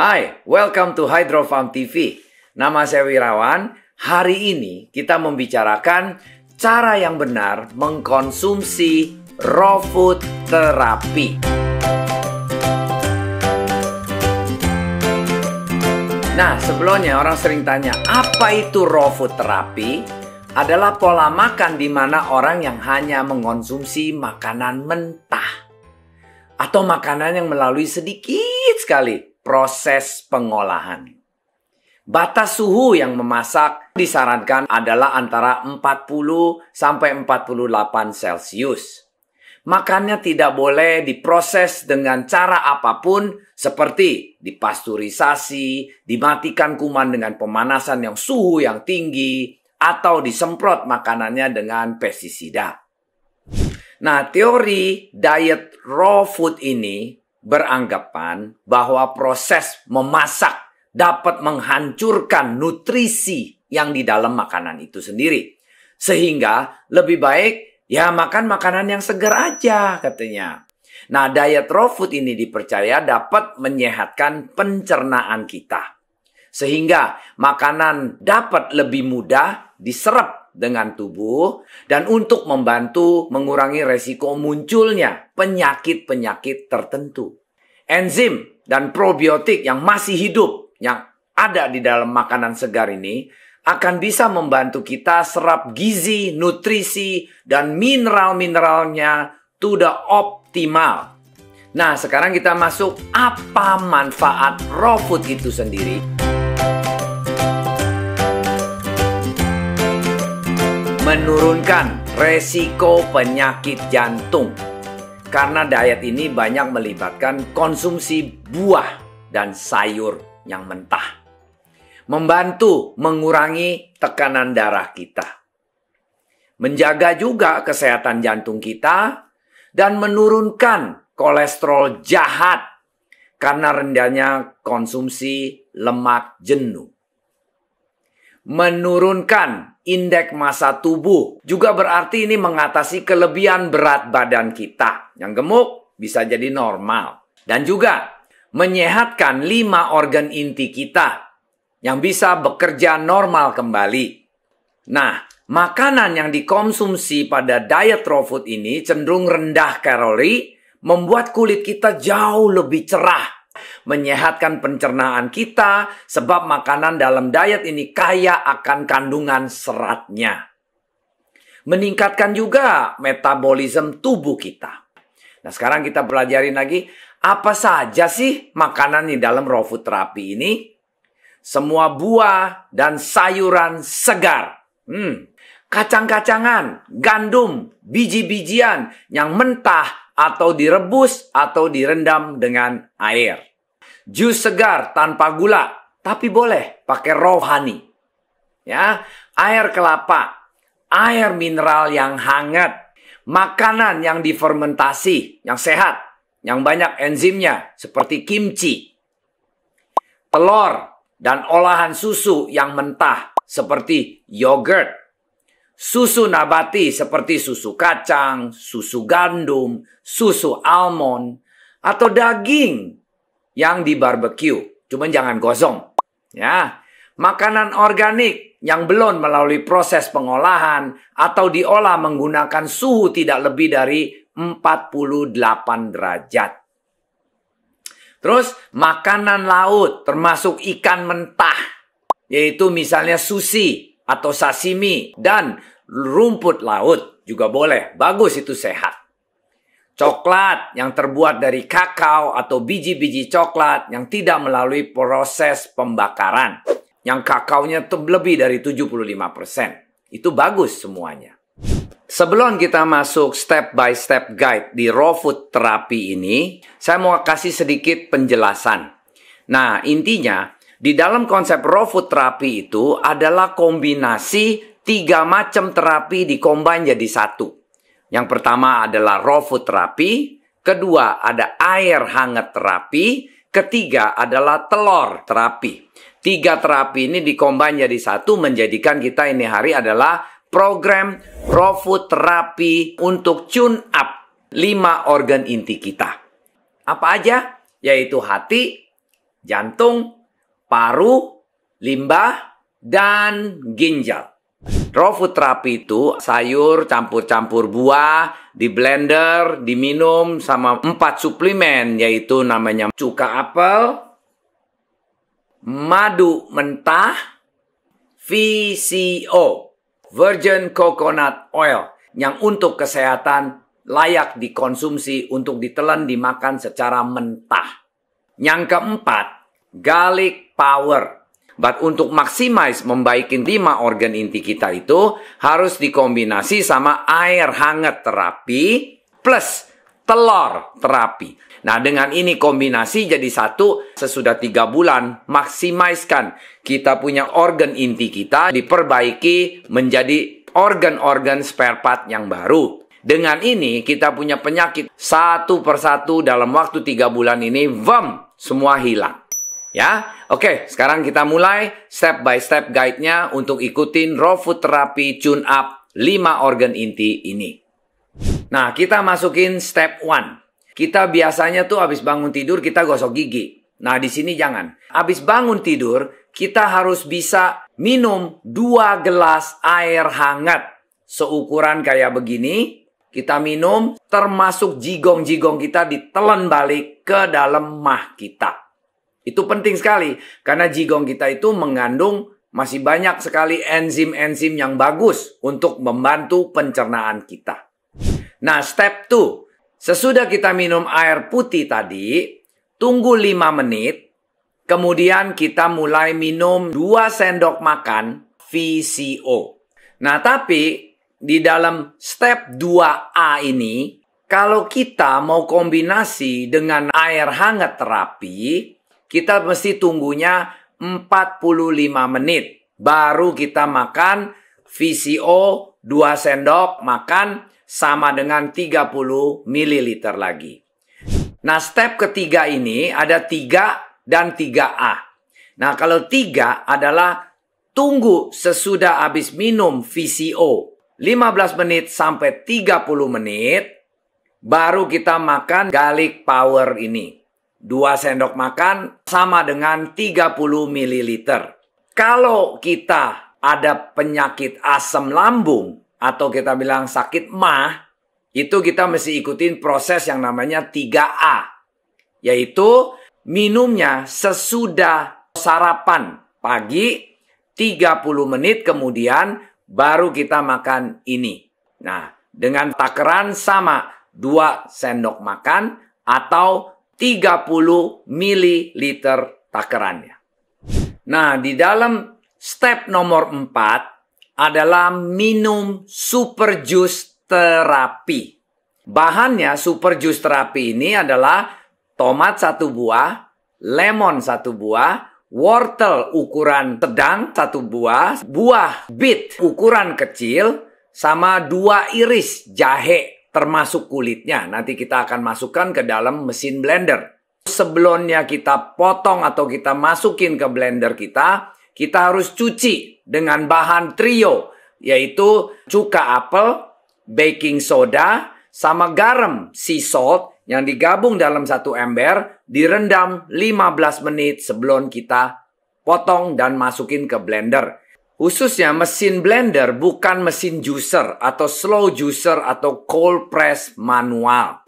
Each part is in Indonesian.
Hai, welcome to Hydro Farm TV. Nama saya Wirawan. Hari ini kita membicarakan cara yang benar mengkonsumsi raw food terapi. Nah, sebelumnya orang sering tanya, apa itu raw food terapi? Adalah pola makan di mana orang yang hanya mengkonsumsi makanan mentah atau makanan yang melalui sedikit sekali proses pengolahan. Batas suhu yang memasak disarankan adalah antara 40 sampai 48 Celcius. Makannya tidak boleh diproses dengan cara apapun seperti dipasteurisasi, dimatikan kuman dengan pemanasan yang suhu yang tinggi, atau disemprot makanannya dengan pestisida. Nah, teori diet raw food ini beranggapan bahwa proses memasak dapat menghancurkan nutrisi yang di dalam makanan itu sendiri. Sehingga lebih baik ya makan makanan yang segar aja katanya. Nah, diet raw food ini dipercaya dapat menyehatkan pencernaan kita. Sehingga makanan dapat lebih mudah diserap dengan tubuh dan untuk membantu mengurangi resiko munculnya penyakit-penyakit tertentu. Enzim dan probiotik yang masih hidup yang ada di dalam makanan segar ini akan bisa membantu kita serap gizi, nutrisi, dan mineral-mineralnya to the optimal. Nah, sekarang kita masuk apa manfaat raw food itu sendiri. Menurunkan resiko penyakit jantung. Karena diet ini banyak melibatkan konsumsi buah dan sayur yang mentah. Membantu mengurangi tekanan darah kita. Menjaga juga kesehatan jantung kita. Dan menurunkan kolesterol jahat. Karena rendahnya konsumsi lemak jenuh. Menurunkan indeks massa tubuh. Juga berarti ini mengatasi kelebihan berat badan kita. Yang gemuk bisa jadi normal. Dan juga menyehatkan 5 organ inti kita. Yang bisa bekerja normal kembali. Nah, makanan yang dikonsumsi pada diet raw food ini cenderung rendah kalori. Membuat kulit kita jauh lebih cerah. Menyehatkan pencernaan kita sebab makanan dalam diet ini kaya akan kandungan seratnya. Meningkatkan juga metabolisme tubuh kita. Nah, sekarang kita pelajarin lagi apa saja sih makanan di dalam raw food terapi ini? Semua buah dan sayuran segar. Kacang-kacangan, gandum, biji-bijian yang mentah atau direbus atau direndam dengan air. Jus segar tanpa gula, tapi boleh pakai raw honey. Ya, air kelapa, air mineral yang hangat, makanan yang difermentasi, yang sehat, yang banyak enzimnya seperti kimchi. Telur dan olahan susu yang mentah seperti yogurt. Susu nabati seperti susu kacang, susu gandum, susu almond, atau daging yang dibarbeque, cuman jangan gosong. Ya, makanan organik yang belum melalui proses pengolahan atau diolah menggunakan suhu tidak lebih dari 48 derajat. Terus makanan laut termasuk ikan mentah, yaitu misalnya sushi atau sashimi dan rumput laut juga boleh, bagus itu sehat. Coklat yang terbuat dari kakao atau biji-biji coklat yang tidak melalui proses pembakaran. Yang kakaonya lebih dari 75%. Itu bagus semuanya. Sebelum kita masuk step by step guide di raw food terapi ini, saya mau kasih sedikit penjelasan. Nah, intinya di dalam konsep raw food terapi itu adalah kombinasi 3 macam terapi dikombin jadi satu. Yang pertama adalah raw food terapi, kedua ada air hangat terapi, ketiga adalah telur terapi. 3 terapi ini dikombin jadi satu menjadikan kita ini hari adalah program raw food terapi untuk tune up 5 organ inti kita. Apa aja? Yaitu hati, jantung, paru, limbah, dan ginjal. Raw food therapy itu sayur campur-campur buah, di blender, diminum sama 4 suplemen, yaitu namanya cuka apel, madu mentah, VCO, Virgin Coconut Oil, yang untuk kesehatan layak dikonsumsi untuk ditelan dimakan secara mentah. Yang keempat, garlic power. But untuk maximize membaikin 5 organ inti kita itu harus dikombinasi sama air hangat terapi plus telur terapi. Nah, dengan ini kombinasi jadi satu, sesudah 3 bulan maksimiskan kita punya organ inti kita diperbaiki menjadi organ-organ spare part yang baru. Dengan ini kita punya penyakit satu persatu dalam waktu 3 bulan ini, semua hilang. Ya, oke, sekarang kita mulai step by step guide-nya untuk ikutin raw food therapy tune up 5 organ inti ini. Nah, kita masukin step 1. Kita biasanya tuh habis bangun tidur kita gosok gigi. Nah, di sini jangan. Habis bangun tidur, kita harus bisa minum 2 gelas air hangat. Seukuran kayak begini, kita minum termasuk jigong-jigong kita ditelan balik ke dalam mah kita. Itu penting sekali, karena jigong kita itu mengandung masih banyak sekali enzim-enzim yang bagus untuk membantu pencernaan kita. Nah, step 2. Sesudah kita minum air putih tadi, tunggu 5 menit, kemudian kita mulai minum 2 sendok makan VCO. Nah, tapi di dalam step 2A ini, kalau kita mau kombinasi dengan air hangat terapi, kita mesti tunggunya 45 menit. Baru kita makan VCO 2 sendok makan sama dengan 30 ml lagi. Nah, step ketiga ini ada 3 dan 3A. Nah, kalau 3 adalah tunggu sesudah habis minum VCO 15 menit sampai 30 menit, baru kita makan garlic power ini. 2 sendok makan sama dengan 30 ml. Kalau kita ada penyakit asam lambung atau kita bilang sakit mah, itu kita mesti ikutin proses yang namanya 3A. Yaitu minumnya sesudah sarapan pagi, 30 menit kemudian baru kita makan ini. Nah, dengan takaran sama 2 sendok makan atau 30 ml takarannya. Nah, di dalam step nomor 4 adalah minum super juice terapi. Bahannya super juice terapi ini adalah tomat 1 buah, lemon 1 buah, wortel ukuran sedang 1 buah, buah bit ukuran kecil, sama 2 iris jahe termasuk kulitnya. Nanti kita akan masukkan ke dalam mesin blender. Sebelumnya kita potong atau kita masukin ke blender kita harus cuci dengan bahan trio, yaitu cuka apel, baking soda, sama garam sea salt yang digabung dalam 1 ember, direndam 15 menit sebelum kita potong dan masukin ke blender. Khususnya mesin blender bukan mesin juicer atau slow juicer atau cold press manual.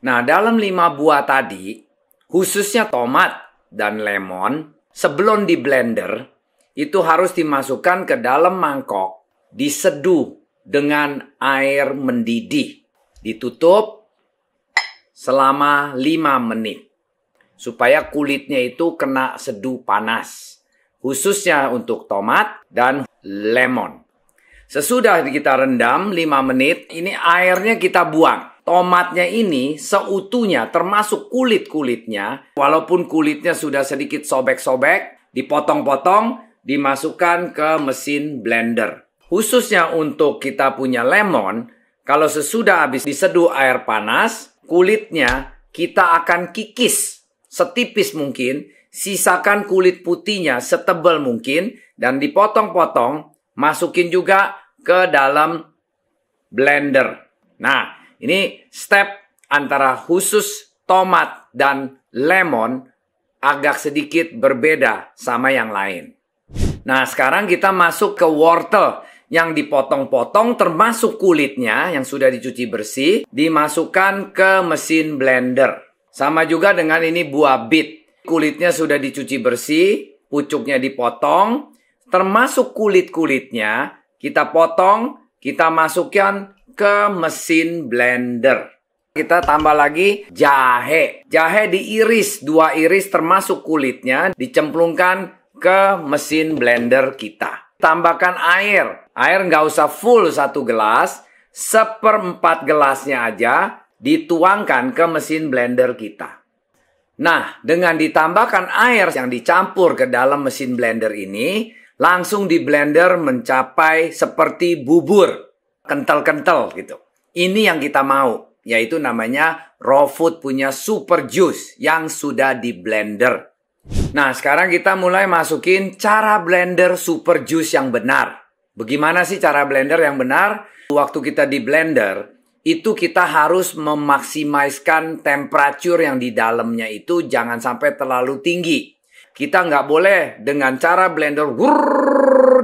Nah, dalam 5 buah tadi, khususnya tomat dan lemon, sebelum di blender, itu harus dimasukkan ke dalam mangkok, diseduh dengan air mendidih. Ditutup selama 5 menit. Supaya kulitnya itu kena seduh panas. Khususnya untuk tomat dan lemon. Sesudah kita rendam 5 menit, ini airnya kita buang. Tomatnya ini seutuhnya termasuk kulit-kulitnya. Walaupun kulitnya sudah sedikit sobek-sobek, dipotong-potong, dimasukkan ke mesin blender. Khususnya untuk kita punya lemon, kalau sesudah habis diseduh air panas, kulitnya kita akan kikis setipis mungkin. Sisakan kulit putihnya setebal mungkin dan dipotong-potong, masukin juga ke dalam blender. Nah, ini step antara khusus tomat dan lemon agak sedikit berbeda sama yang lain. Nah, sekarang kita masuk ke wortel yang dipotong-potong termasuk kulitnya yang sudah dicuci bersih, dimasukkan ke mesin blender. Sama juga dengan ini buah beet. Kulitnya sudah dicuci bersih, pucuknya dipotong, termasuk kulit-kulitnya kita potong, kita masukkan ke mesin blender. Kita tambah lagi jahe. Jahe diiris, 2 iris termasuk kulitnya, dicemplungkan ke mesin blender kita. Tambahkan air. Air nggak usah full 1 gelas, 1/4 gelasnya aja dituangkan ke mesin blender kita. Nah, dengan ditambahkan air yang dicampur ke dalam mesin blender ini, langsung di blender mencapai seperti bubur. Kental-kental gitu. Ini yang kita mau. Yaitu namanya raw food punya super juice yang sudah di blender. Nah, sekarang kita mulai masukin cara blender super juice yang benar. Bagaimana sih cara blender yang benar? Waktu kita di blender, itu kita harus memaksimalkan temperatur yang di dalamnya itu jangan sampai terlalu tinggi. Kita nggak boleh dengan cara blender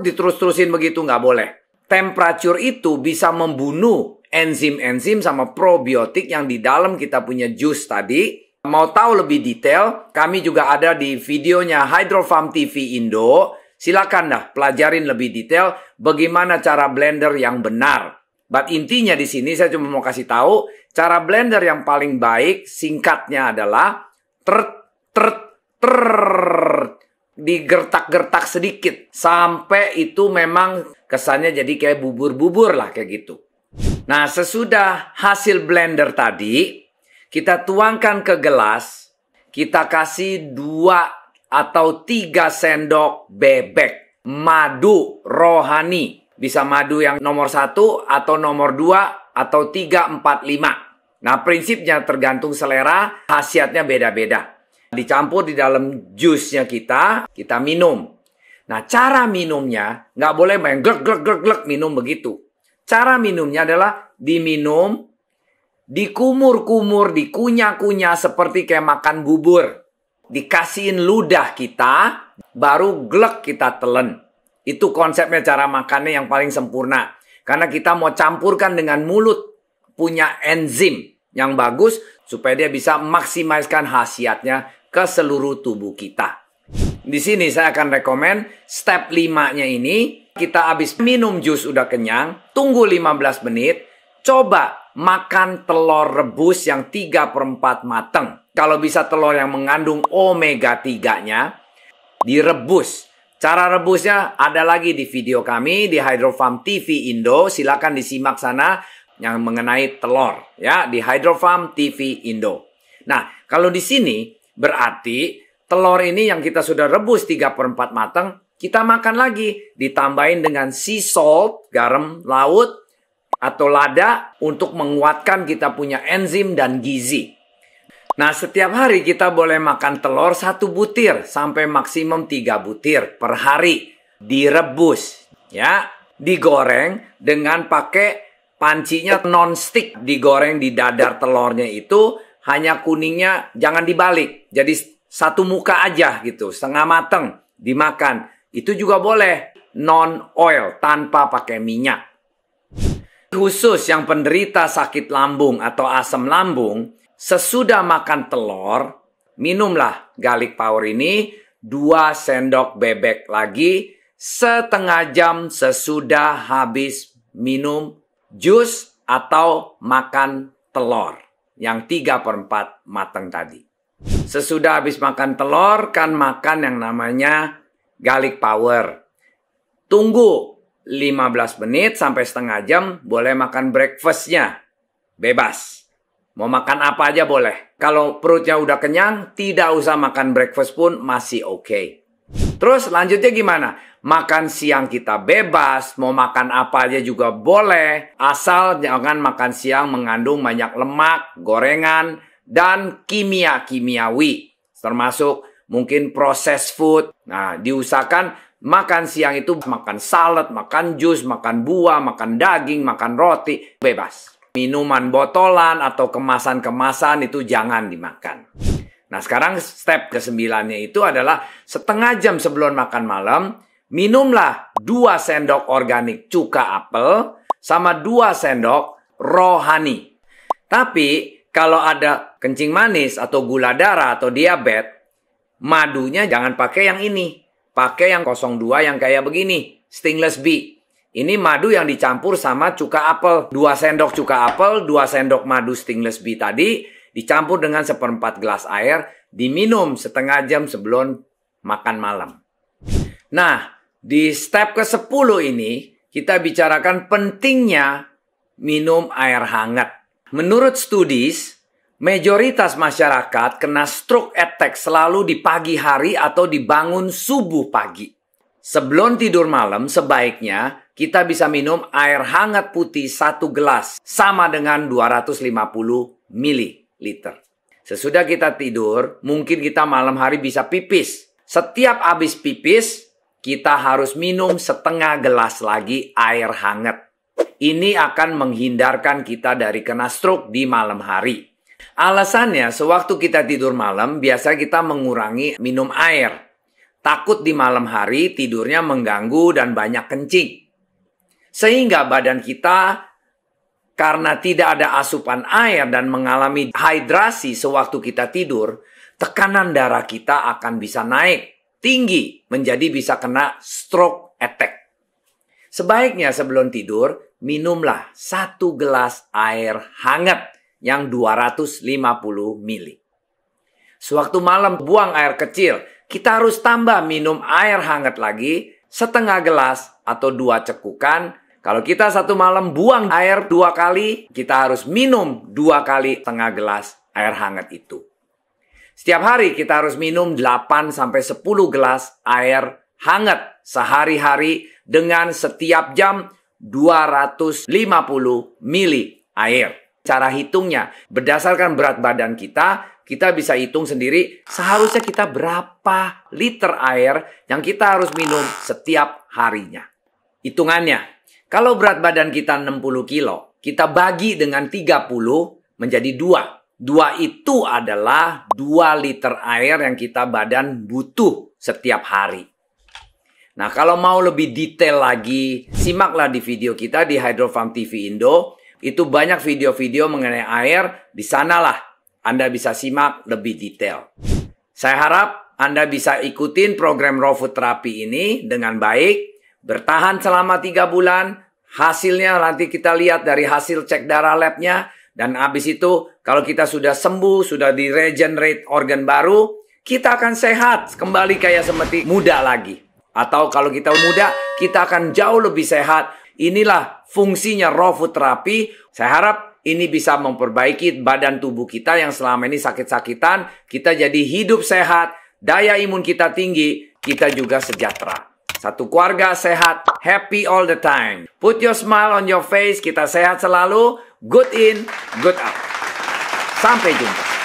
diterus-terusin begitu, nggak boleh. Temperatur itu bisa membunuh enzim-enzim sama probiotik yang di dalam kita punya jus tadi. Mau tahu lebih detail, kami juga ada di videonya Hydrofarm TV Indo. Silakan dah pelajarin lebih detail bagaimana cara blender yang benar. But intinya di sini saya cuma mau kasih tahu cara blender yang paling baik singkatnya adalah digertak-gertak sedikit sampai itu memang kesannya jadi kayak bubur-bubur lah kayak gitu. Nah, sesudah hasil blender tadi, kita tuangkan ke gelas, kita kasih 2 atau 3 sendok bebek madu rohani. Bisa madu yang nomor 1 atau nomor 2 atau 3, 4, 5. Nah, prinsipnya tergantung selera, khasiatnya beda-beda. Dicampur di dalam jusnya kita minum. Nah, cara minumnya nggak boleh main glek minum begitu. Cara minumnya adalah diminum, dikumur-kumur, dikunyah-kunyah seperti kayak makan bubur. Dikasihin ludah kita, baru glek kita telan. Itu konsepnya cara makannya yang paling sempurna. Karena kita mau campurkan dengan mulut, punya enzim yang bagus, supaya dia bisa maksimalkan khasiatnya ke seluruh tubuh kita. Di sini saya akan rekomen step 5-nya ini. Kita habis minum jus udah kenyang, tunggu 15 menit, coba makan telur rebus yang 3/4 mateng. Kalau bisa telur yang mengandung omega 3-nya, direbus. Cara rebusnya ada lagi di video kami di Hydrofarm TV Indo. Silakan disimak sana yang mengenai telur ya di Hydrofarm TV Indo. Nah, kalau di sini berarti telur ini yang kita sudah rebus 3/4 mateng, kita makan lagi, ditambahin dengan sea salt, garam laut, atau lada untuk menguatkan kita punya enzim dan gizi. Nah, setiap hari kita boleh makan telur 1 butir sampai maksimum 3 butir per hari. Direbus, ya, digoreng dengan pakai pancinya non-stick. Digoreng di dadar telurnya itu, hanya kuningnya jangan dibalik. Jadi 1 muka aja gitu, setengah mateng, dimakan. Itu juga boleh non-oil, tanpa pakai minyak. Khusus yang penderita sakit lambung atau asam lambung, sesudah makan telur, minumlah garlic power ini 2 sendok bebek lagi, setengah jam sesudah habis minum jus atau makan telur yang 3/4 matang tadi. Sesudah habis makan telur, kan makan yang namanya garlic power. Tunggu 15 menit sampai setengah jam, boleh makan breakfastnya. Bebas. Mau makan apa aja boleh. Kalau perutnya udah kenyang, tidak usah makan breakfast pun masih oke. Terus lanjutnya gimana? Makan siang kita bebas, mau makan apa aja juga boleh. Asal jangan makan siang mengandung banyak lemak, gorengan, dan kimia-kimiawi. Termasuk mungkin processed food. Nah, diusahakan makan siang itu makan salad, makan jus, makan buah, makan daging, makan roti. Bebas. Minuman botolan atau kemasan-kemasan itu jangan dimakan. Nah, sekarang step ke-9-nya itu adalah setengah jam sebelum makan malam, minumlah 2 sendok organik cuka apel sama 2 sendok rohani. Tapi kalau ada kencing manis atau gula darah atau diabetes, madunya jangan pakai yang ini. Pakai yang 02 yang kayak begini, Stainless B. Ini madu yang dicampur sama cuka apel. 2 sendok cuka apel, 2 sendok madu Stainless B tadi, dicampur dengan 1/4 gelas air, diminum setengah jam sebelum makan malam. Nah, di step ke-10 ini, kita bicarakan pentingnya minum air hangat. Menurut studi, mayoritas masyarakat kena stroke attack selalu di pagi hari atau dibangun subuh pagi. Sebelum tidur malam, sebaiknya kita bisa minum air hangat putih 1 gelas, sama dengan 250 ml. Sesudah kita tidur, mungkin kita malam hari bisa pipis. Setiap habis pipis, kita harus minum setengah gelas lagi air hangat. Ini akan menghindarkan kita dari kena stroke di malam hari. Alasannya, sewaktu kita tidur malam, biasa kita mengurangi minum air. Takut di malam hari tidurnya mengganggu dan banyak kencing. Sehingga badan kita, karena tidak ada asupan air dan mengalami hidrasi sewaktu kita tidur, tekanan darah kita akan bisa naik tinggi, menjadi bisa kena stroke attack. Sebaiknya sebelum tidur, minumlah 1 gelas air hangat yang 250 ml. Sewaktu malam buang air kecil, kita harus tambah minum air hangat lagi setengah gelas atau 2 cekukan. Kalau kita satu malam buang air 2 kali, kita harus minum 2 kali setengah gelas air hangat itu. Setiap hari kita harus minum 8-10 gelas air hangat sehari-hari dengan setiap jam 250 ml air. Cara hitungnya, berdasarkan berat badan kita bisa hitung sendiri seharusnya kita berapa liter air yang kita harus minum setiap harinya. Hitungannya, kalau berat badan kita 60 kilo, kita bagi dengan 30 menjadi 2. 2 itu adalah 2 liter air yang kita badan butuh setiap hari. Nah, kalau mau lebih detail lagi, simaklah di video kita di Hydrofarm TV Indo. Itu banyak video-video mengenai air. Di sanalah Anda bisa simak lebih detail. Saya harap Anda bisa ikutin program Raw Food Therapy ini dengan baik. Bertahan selama 3 bulan. Hasilnya nanti kita lihat dari hasil cek darah labnya. Dan habis itu, kalau kita sudah sembuh, sudah di-regenerate organ baru, kita akan sehat. Kembali kayak seperti muda lagi. Atau kalau kita muda, kita akan jauh lebih sehat. Inilah fungsinya Raw Food Therapy. Saya harap ini bisa memperbaiki badan tubuh kita yang selama ini sakit-sakitan. Kita jadi hidup sehat, daya imun kita tinggi, kita juga sejahtera. Satu keluarga sehat, happy all the time. Put your smile on your face, kita sehat selalu. Good in, good out. Sampai jumpa.